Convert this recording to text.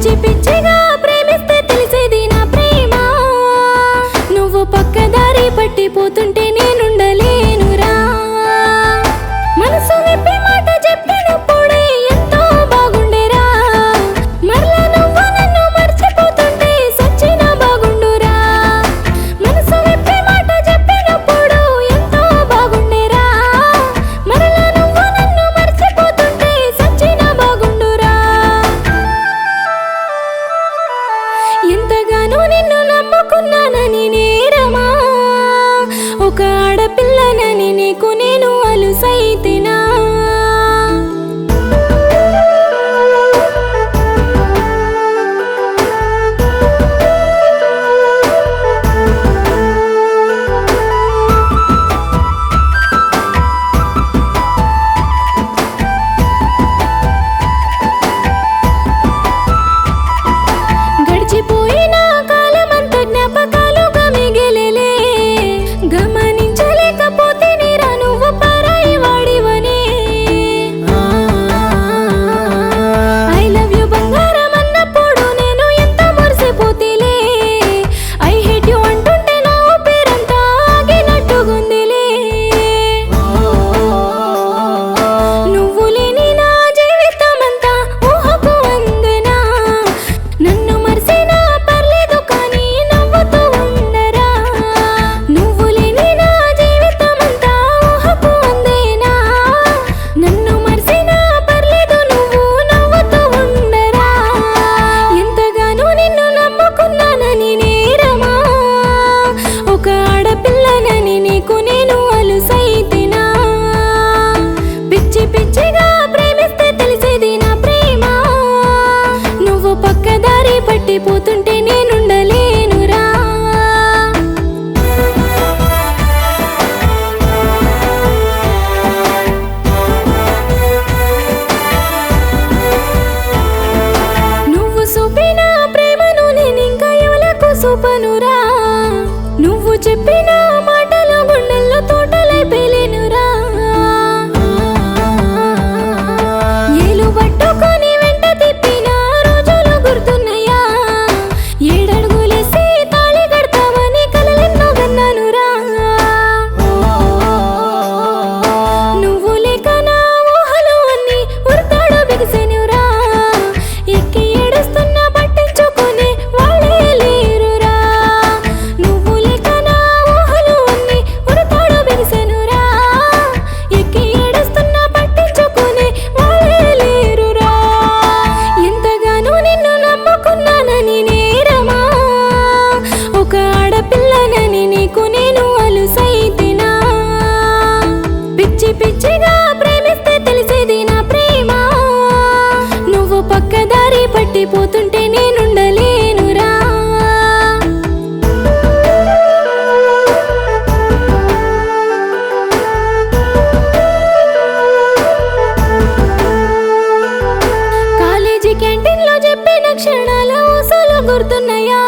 పిచ్చి పిచ్చిగా ప్రేమిస్తే తెలిసేది నా ప్రేమ. నువ్వు పక్కదారి పట్టిపోతుంటే నేనుండలేనురా. మనసు విప్పి మాట చెప్పినప్పుడే ఎంతో బాగుండేరా. మరలా నువ్వు నన్ను మర్చిపోతుంటే సచ్చినా బాగుండురా. మనసు విప్పి మాట చెప్పినప్పుడు ఎంతో బాగుండేరా. మరలా నువ్వు నన్ను మర్చిపోతుంటే సచ్చినా బాగుండురా. ఎంతగానో నిన్ను నమ్ముకున్నానని నేరమా, ఒక ఆడపిల్లనని నీకు నేను అలుసైతినా. గడిచిపోయిన కాలమంతా జ్ఞాపకాలుగా మిగిలేలే. గమనించలేకపోతే నీరా నువ్వు పరాయి వాడివనే. ఐ లవ్ యు బంగారం అన్నప్పుడు నేను ఎంత మురిసిపోతేలే. ఐ హేట్ యు అంటుంటే నా ఊపిరంతా ఆగినట్టుగుందిలే. నువ్వు లేని నా జీవితమంతా ఊహకు అందనా. నన్ను మరిసినా పర్లేదు కానీ నవ్వుతూ ఉండరా. నువ్వు లేని నా జీవితమంతా ఊహకు అందేనా. నన్ను మరిసినా పర్లేదు నువ్వు నవ్వుతూ ఉండరా. ఎంతగానో నిన్ను నమ్ముకున్నానని నేరమా, ఒక ఆడపిల్లనని నీకు నేను అలుసైతినా. పిచ్చి పిచ్చిగా ప్రేమిస్తే తెలిసేది నా ప్రేమ. నువ్వు పక్కదారి పట్టిపోతుంటే నేనుండలేనురా. నువ్వు చూపిన ప్రేమను నేనింకా ఎవలకు చూపనురా. నువ్వు చెప్పిన మాటలు గుండెల్లో తోటలై పేలేనురా. ఏలు పట్టుకొని వెంట తిప్పిన రోజులు గుర్తున్నాయా. ఏడడుగులేసి తాళి కడతామని కలలెన్నో కన్నానురా. నువ్వు లేక నా ఊహలు అన్ని ఉరతాడు బిగిసెనురా. ఎక్కి ఏడుస్తున్నా పట్టించుకునే వాళ్ళే లేరురా. నువ్వు లేక నా ఊహలు అన్ని ఉరతాడు బిగిసెనురా. ఎక్కి ఏడుస్తున్నా పట్టించుకునే వాళ్ళే లేరురా. ఎంతగానో నిన్ను నమ్ముకున్నానని నేరమా, ఒక ఆడపిల్లనని నీకు నేను అలుసైతినా. పిచ్చి పిచ్చిగా ప్రేమిస్తే తెలిసేది నా ప్రేమ. నువ్వు పక్కదారి పట్టిపోతుంటే నేనుండలేనురా. కాలేజీ క్యాంటీన్లో చెప్పిన క్షణాలు ఊసలు గుర్తున్నాయా.